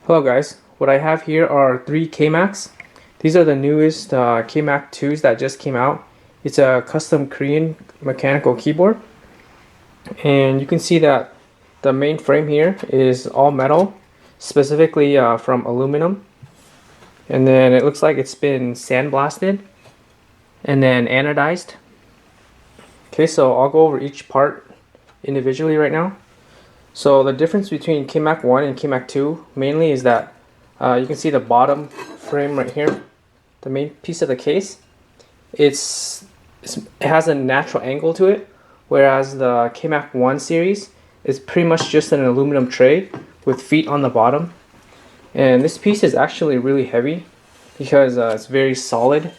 Hello guys, what I have here are 3 KMACs. These are the newest KMAC-2s that just came out. It's a custom Korean mechanical keyboard. And you can see that the main frame here is all metal, specifically from aluminum. And then it looks like it's been sandblasted and then anodized. Okay, so I'll go over each part individually right now. So the difference between KMAC-1 and KMAC-2 mainly is that you can see the bottom frame right here, the main piece of the case. It has a natural angle to it, whereas the KMAC-1 series is pretty much just an aluminum tray with feet on the bottom. And this piece is actually really heavy because it's very solid.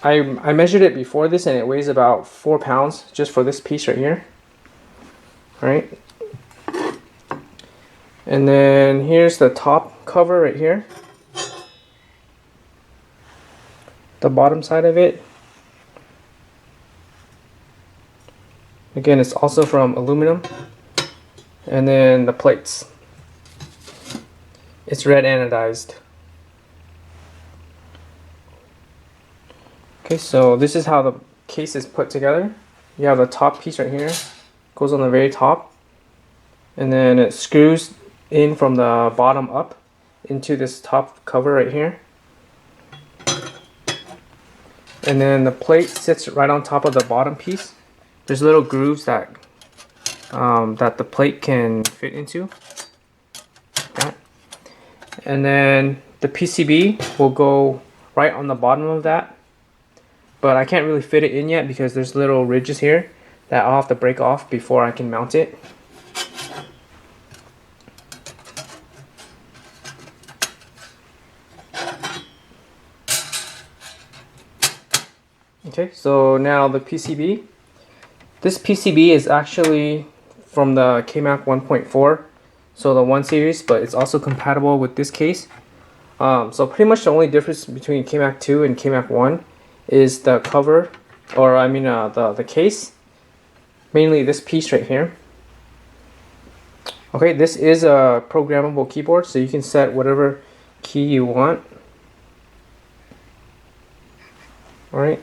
I measured it before this and it weighs about 4 pounds just for this piece right here. Right, and then here's the top cover right here, the bottom side of it. Again, it's also from aluminum. And then the plates, it's red anodized. Okay, so this is how the case is put together. You have the top piece right here, goes on the very top, and then it screws in from the bottom up into this top cover right here, and then the plate sits right on top of the bottom piece. There's little grooves that that the plate can fit into, like that. And then the PCB will go right on the bottom of that, but I can't really fit it in yet because there's little ridges here that I'll have to break off before I can mount it. Okay, so now the PCB. This PCB is actually from the KMAC 1.4, so the 1 series, but it's also compatible with this case. So pretty much the only difference between KMAC 2 and KMAC 1 is the cover, or I mean the case. Mainly this piece right here. Okay, this is a programmable keyboard, so you can set whatever key you want. Alright,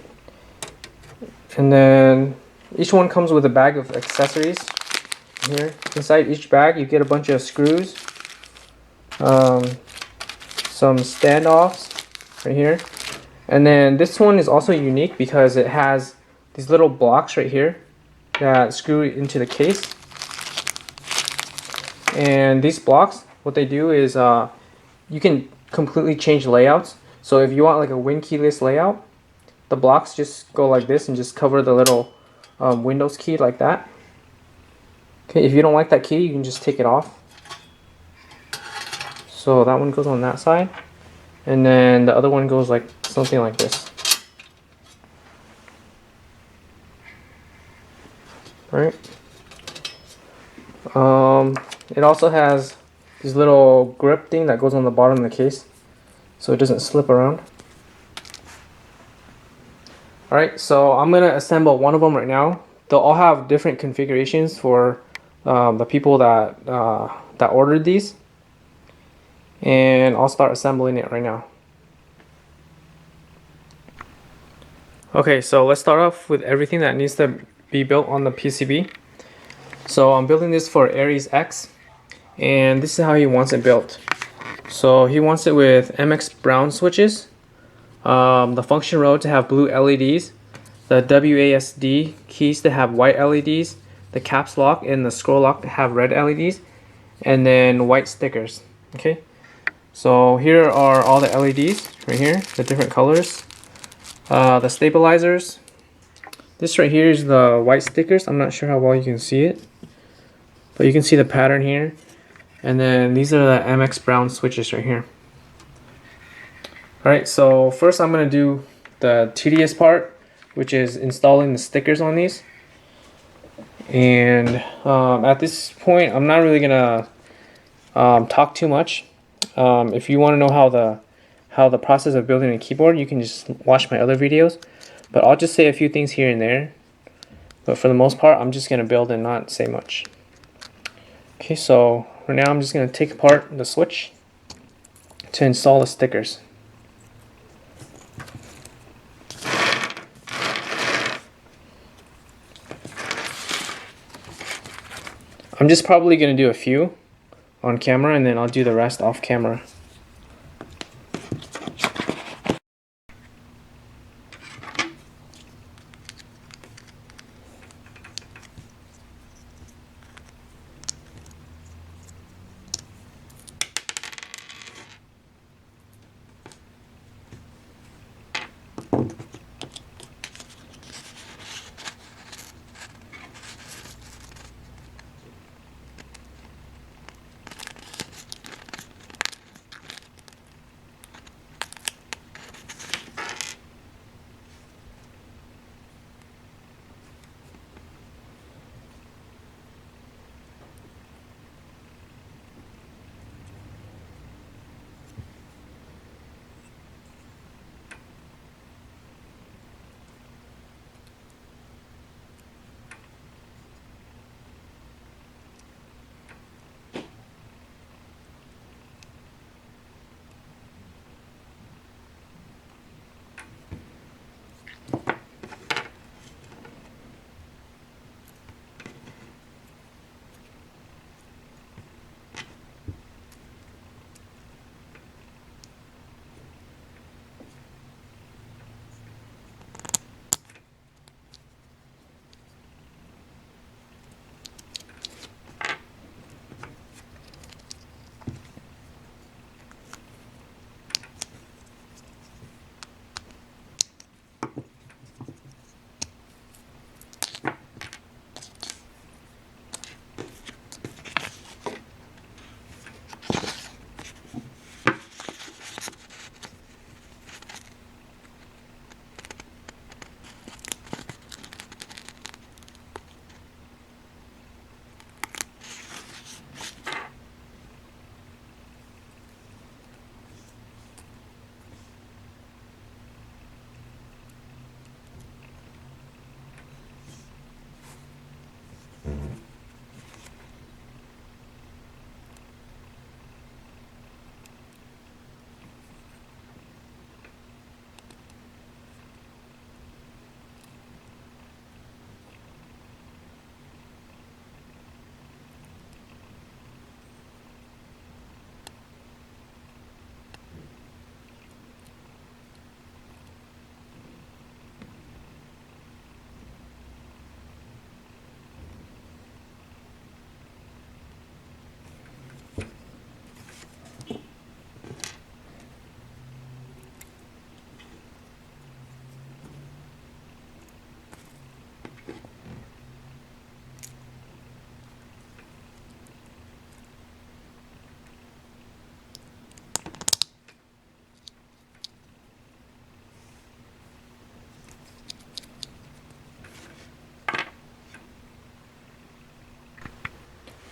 and then each one comes with a bag of accessories. Here, inside each bag you get a bunch of screws, some standoffs right here, and then this one is also unique because it has these little blocks right here that screw into the case. And these blocks, what they do is you can completely change layouts. So if you want like a win keyless layout, the blocks just go like this and just cover the little Windows key like that. Okay, if you don't like that key, you can just take it off. So that one goes on that side, and then the other one goes like something like this. Right. It also has this little grip thing that goes on the bottom of the case, so it doesn't slip around. Alright, so I'm gonna assemble one of them right now. They'll all have different configurations for the people that that ordered these, and I'll start assembling it right now. Okay, so let's start off with everything that needs to be built on the PCB. So I'm building this for Aries X, and this is how he wants it built. So he wants it with MX brown switches, the function row to have blue LEDs, the WASD keys to have white LEDs, the caps lock and the scroll lock to have red LEDs, and then white stickers. Okay, so here are all the LEDs right here, the different colors, the stabilizers. This right here is the white stickers. I'm not sure how well you can see it, but you can see the pattern here. And then these are the MX brown switches right here. Alright, so first I'm going to do the tedious part, which is installing the stickers on these. And at this point I'm not really going to talk too much. If you want to know how the process of building a keyboard, you can just watch my other videos. But I'll just say a few things here and there. But for the most part, I'm just going to build and not say much. Okay, so For now, I'm just going to take apart the switch to install the stickers. I'm just probably going to do a few on camera, and then I'll do the rest off camera.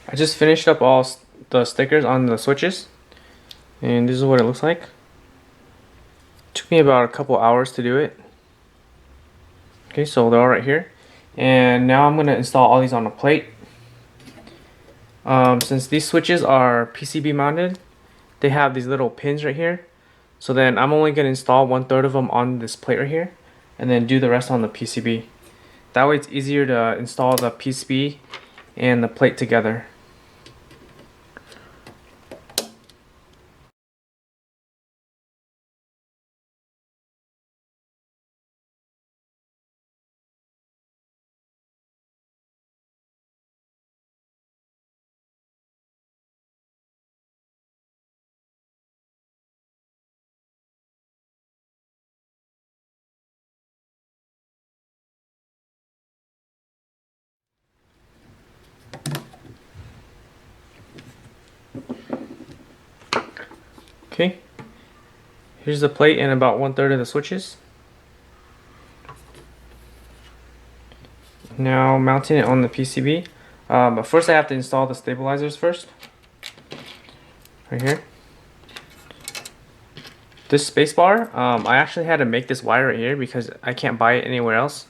I just finished up all the stickers on the switches, and this is what it looks like. Took me about a couple hours to do it. Okay, so they're all right here. And now I'm going to install all these on a plate. Since these switches are PCB mounted, they have these little pins right here. So then I'm only going to install 1/3 of them on this plate right here, and then do the rest on the PCB. That way it's easier to install the PCB and the plate together. Okay, here's the plate and about 1/3 of the switches. Now mounting it on the PCB. But first I have to install the stabilizers first. Right here. This spacebar, I actually had to make this wire right here because I can't buy it anywhere else.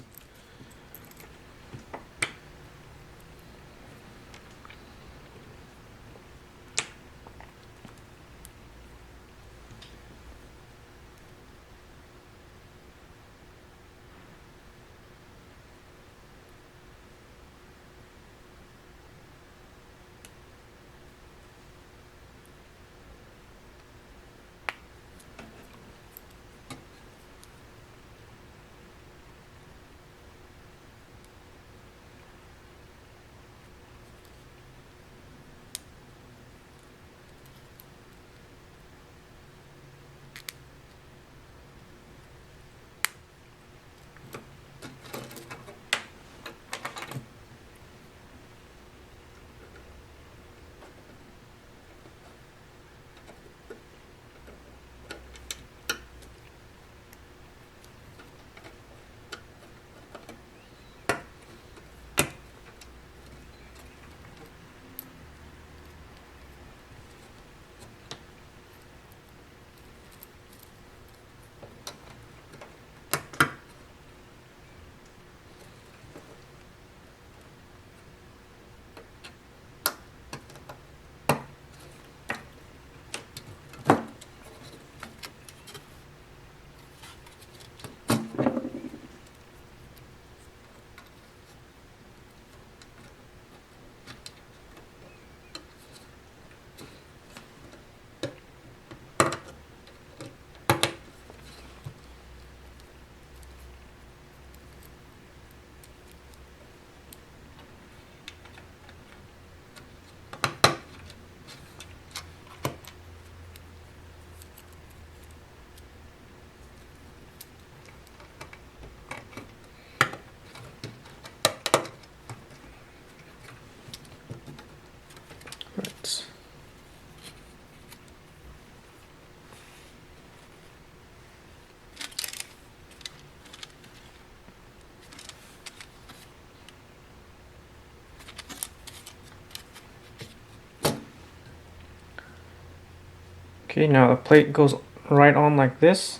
Okay, now the plate goes right on like this.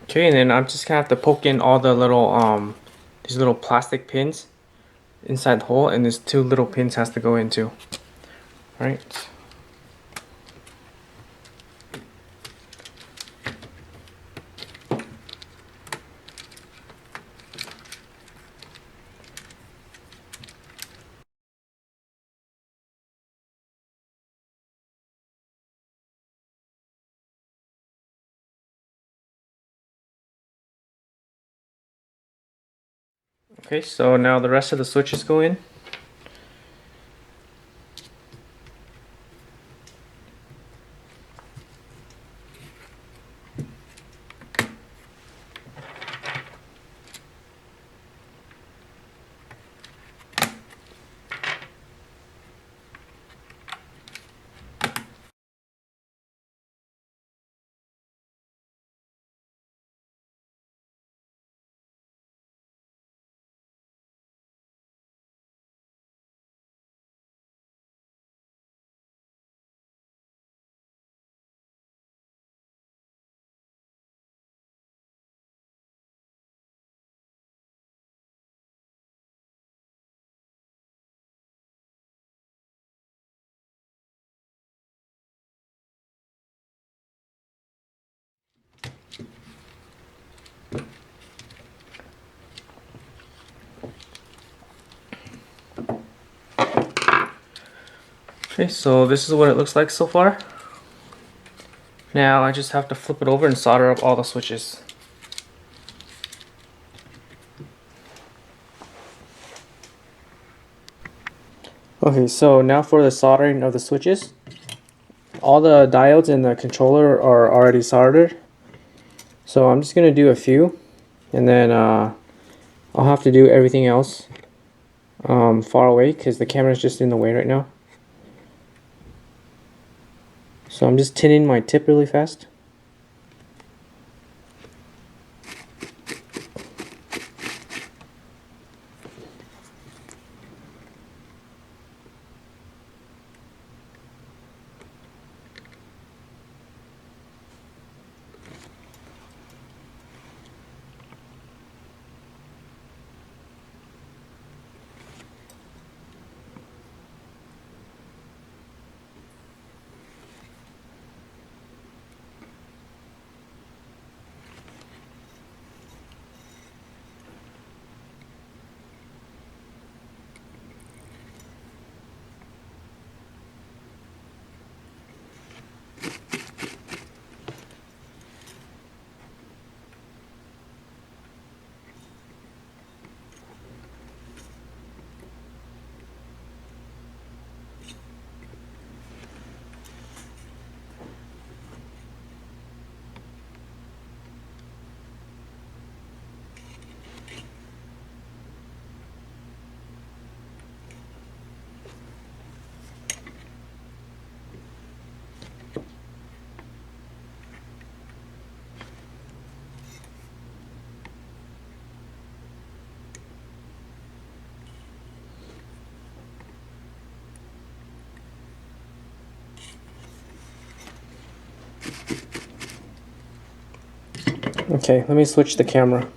Okay, and then I'm just gonna have to poke in all the little these little plastic pins inside the hole, and these two little pins has to go into. All right. Okay, so now the rest of the switches go in. Okay, so this is what it looks like so far. Now I just have to flip it over and solder up all the switches. Okay, so now for the soldering of the switches. All the diodes in the controller are already soldered. So I'm just gonna do a few, and then I'll have to do everything else far away because the camera's just in the way right now. So I'm just tinning my tip really fast. Okay, let me switch the camera.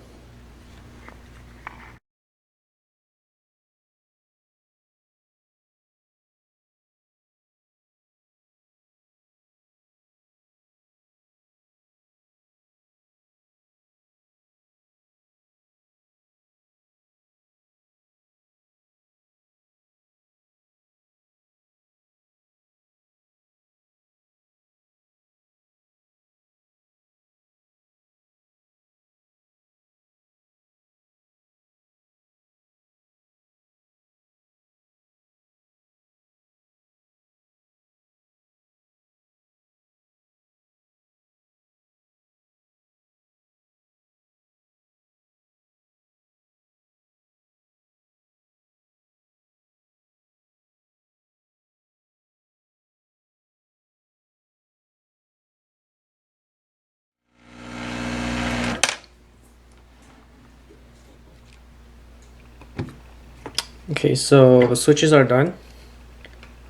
Okay, so the switches are done.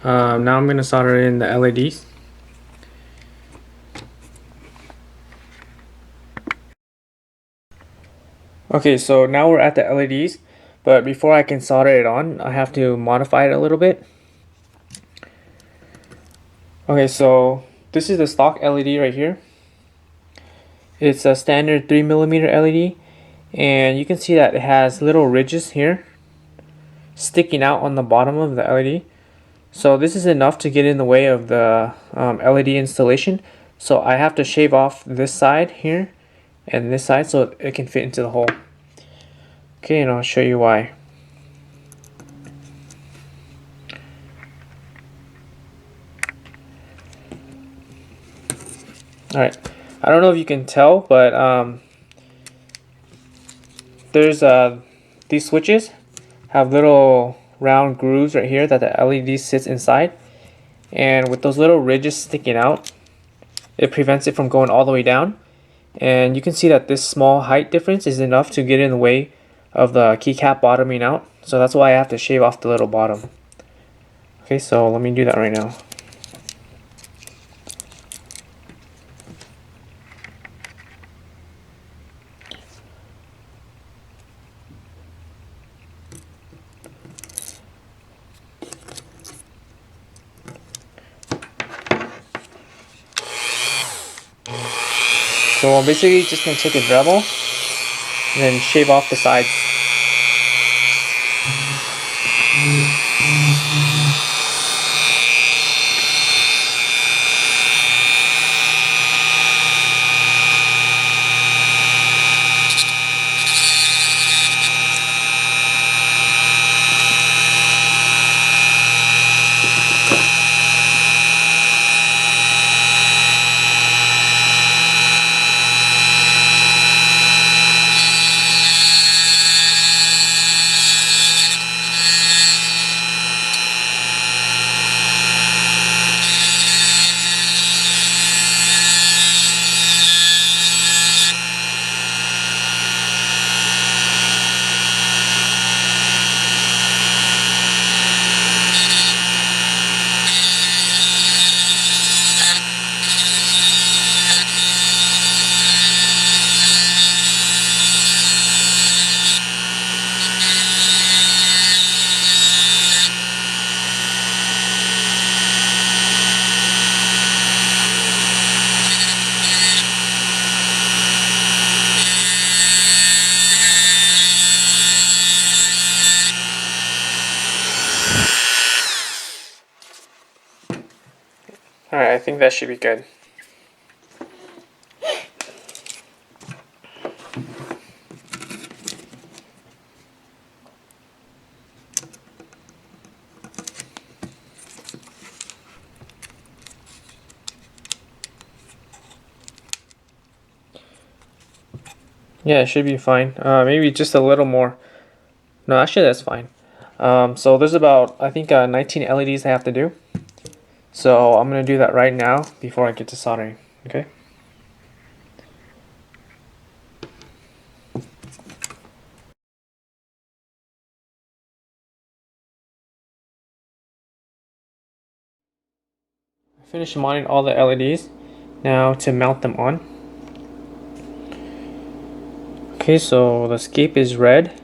Now I'm going to solder in the LEDs. Okay, so now we're at the LEDs, but before I can solder it on, I have to modify it a little bit. Okay, so this is the stock LED right here. It's a standard 3mm LED, and you can see that it has little ridges here sticking out on the bottom of the LED. So this is enough to get in the way of the LED installation. So I have to shave off this side here and this side so it can fit into the hole. Okay, and I'll show you why. Alright, I don't know if you can tell, but there's these switches have little round grooves right here that the LED sits inside, and with those little ridges sticking out, it prevents it from going all the way down. And you can see that this small height difference is enough to get in the way of the keycap bottoming out, so that's why I have to shave off the little bottom. Okay, so let me do that right now. So I'm basically just going to take a Dremel and then shave off the sides. Alright, I think that should be good. Yeah, it should be fine. Maybe just a little more. No, actually that's fine. So there's about, I think, 19 LEDs I have to do. So I'm going to do that right now before I get to soldering. Okay. I finished mounting all the LEDs. Now to mount them on. Okay, so the escape is red.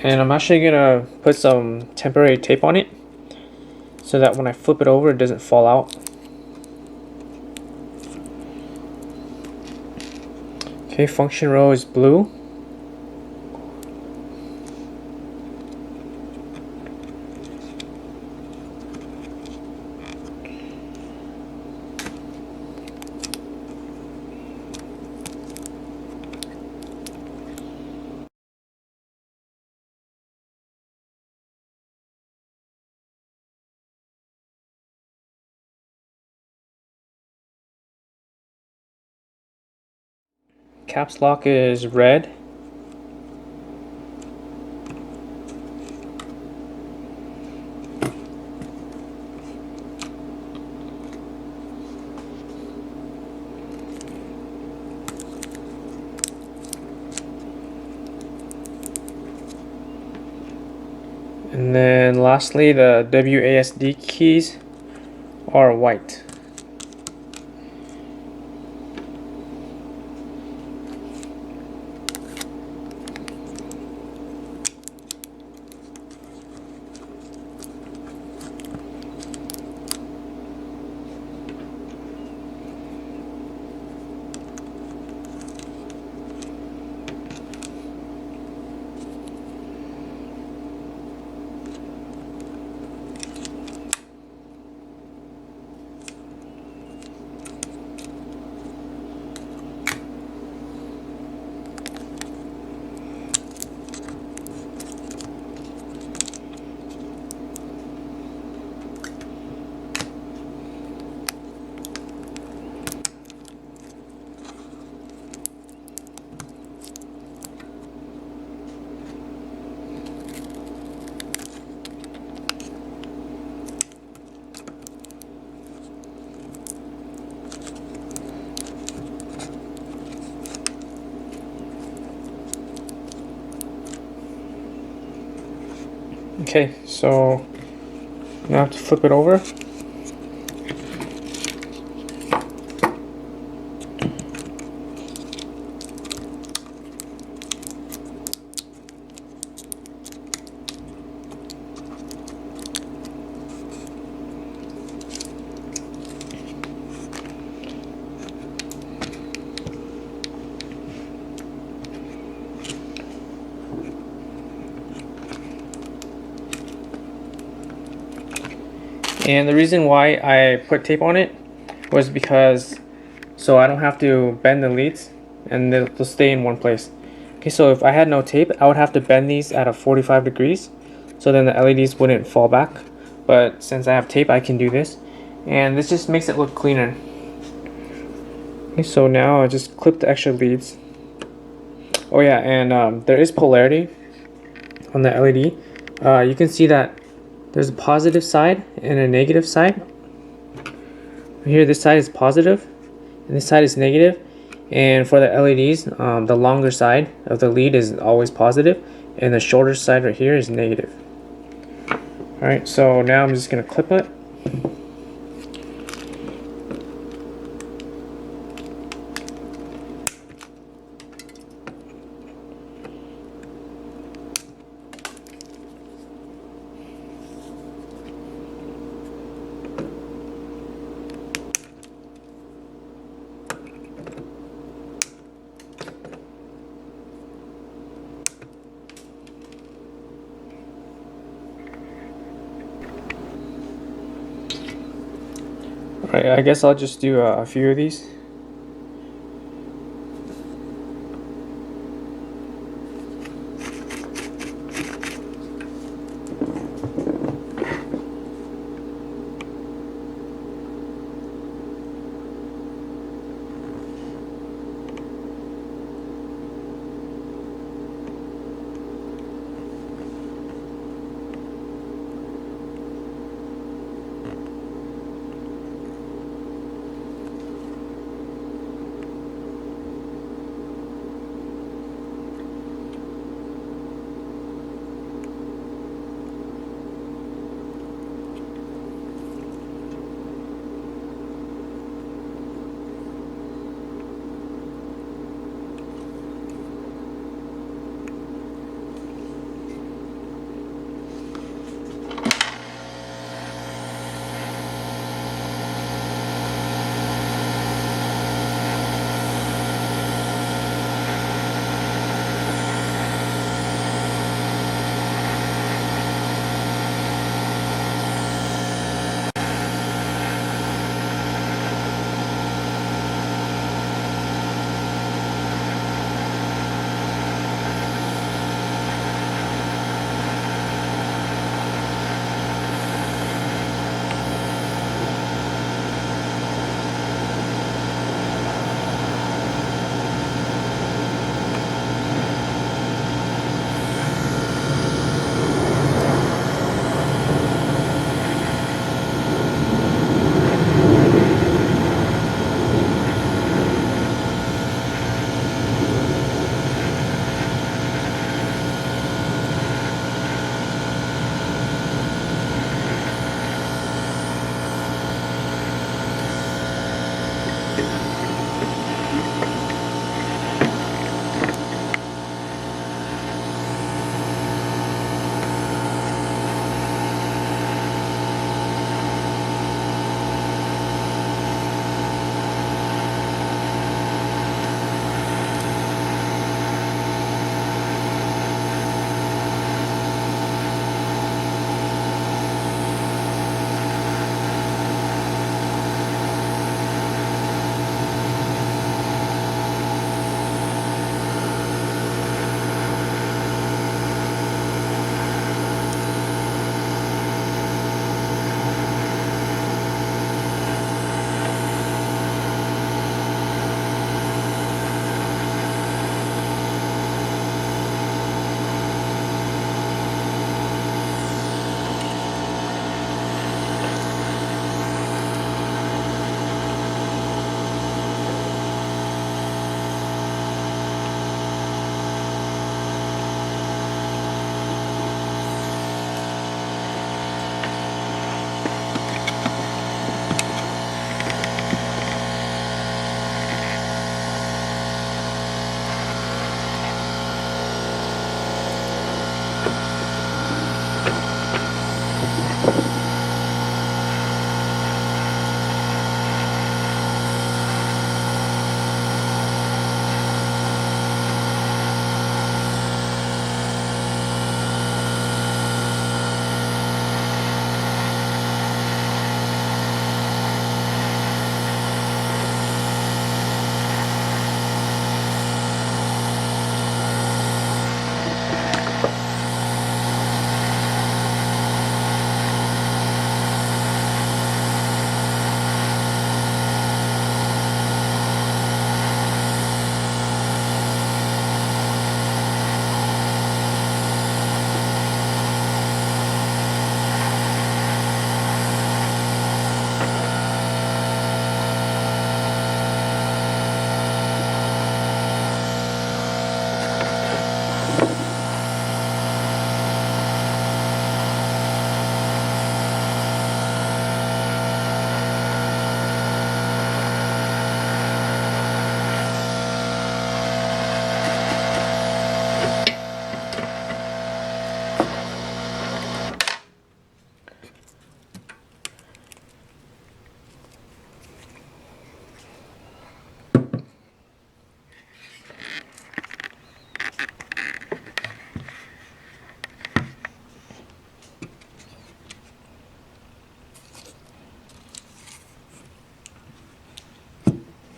And I'm actually gonna put some temporary tape on it so that when I flip it over it doesn't fall out. Okay, function row is blue. Caps lock is red. And then lastly, the WASD keys are white. Okay, so now I have to flip it over. And the reason why I put tape on it was because so I don't have to bend the leads and they'll stay in one place. Okay, so if I had no tape, I would have to bend these at a 45 degrees so then the LEDs wouldn't fall back. But since I have tape, I can do this. And this just makes it look cleaner. Okay, so now I just clip the extra leads. Oh yeah, and there is polarity on the LED. You can see that there's a positive side and a negative side. Here, this side is positive, and this side is negative. And for the LEDs, the longer side of the lead is always positive, and the shorter side right here is negative. Alright, so now I'm just going to clip it. Alright, I guess I'll just do a few of these.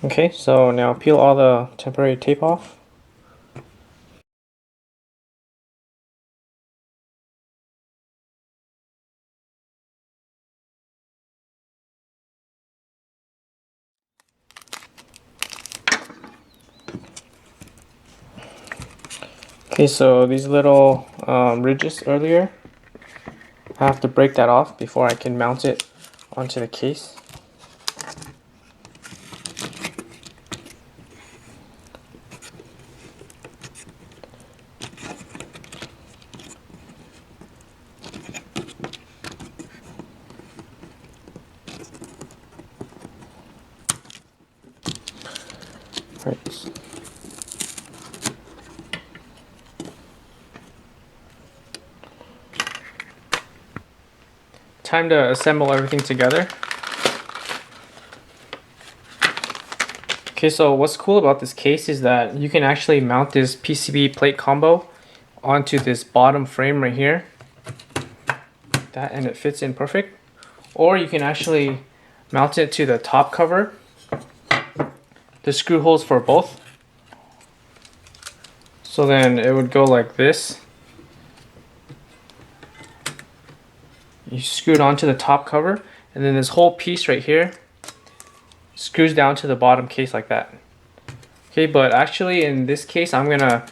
Okay, so now peel all the temporary tape off. Okay, so these little ridges earlier, I have to break that off before I can mount it onto the case. Right. Time to assemble everything together. Okay, so what's cool about this case is that you can actually mount this PCB plate combo onto this bottom frame right here. That, and it fits in perfect. Or you can actually mount it to the top cover. The screw holes for both. So then it would go like this. You screw it onto the top cover, and then this whole piece right here screws down to the bottom case like that. Okay, but actually in this case I'm gonna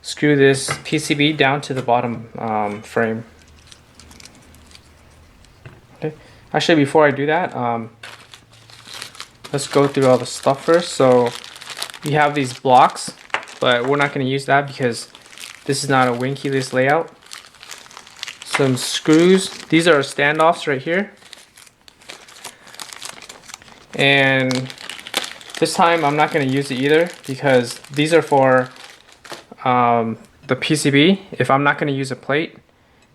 screw this PCB down to the bottom frame. Okay, actually before I do that, let's go through all the stuff first. So we have these blocks, but we're not going to use that because this is not a wing keyless layout. Some screws. These are standoffs right here. And this time I'm not going to use it either because these are for the PCB. If I'm not going to use a plate,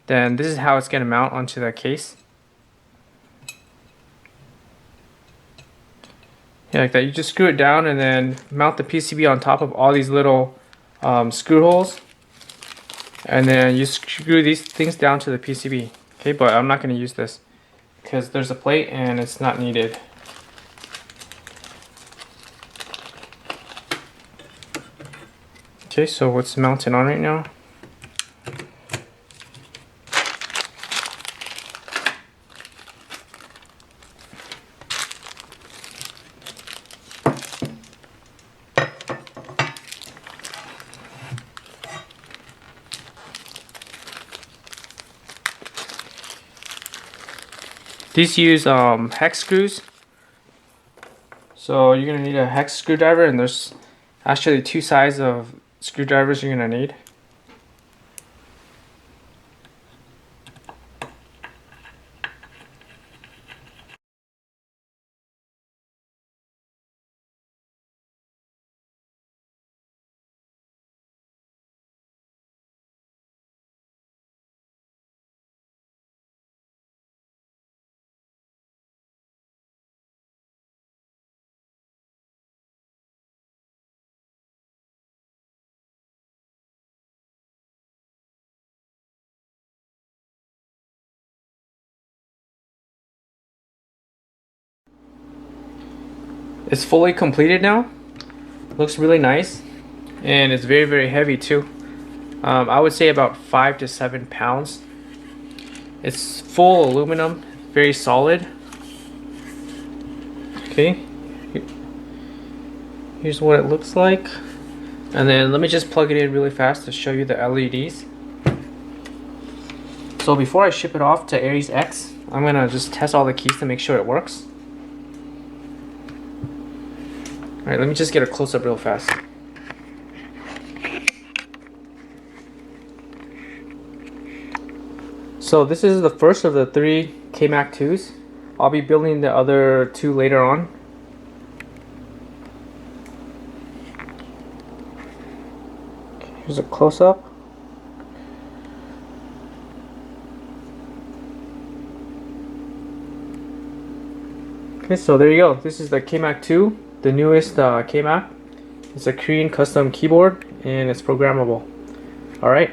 then this is how it's going to mount onto the case. Yeah, like that. You just screw it down and then mount the PCB on top of all these little screw holes. And then you screw these things down to the PCB. Okay, but I'm not going to use this because there's a plate and it's not needed. Okay, so what's mounted on right now? These use hex screws. So you're going to need a hex screwdriver, and there's actually two size of screwdrivers you're going to need. It's fully completed now. Looks really nice, and it's very, very heavy too. I would say about 5 to 7 pounds. It's full aluminum, very solid. Okay, here's what it looks like. And then let me just plug it in really fast to show you the LEDs. So before I ship it off to Aries X, I'm gonna just test all the keys to make sure it works. Alright, let me just get a close-up real fast. So this is the first of the 3 KMAC-2s. I'll be building the other 2 later on. Here's a close-up. Okay, so there you go. This is the KMAC-2, the newest KMAC. It's a Korean custom keyboard and it's programmable. Alright.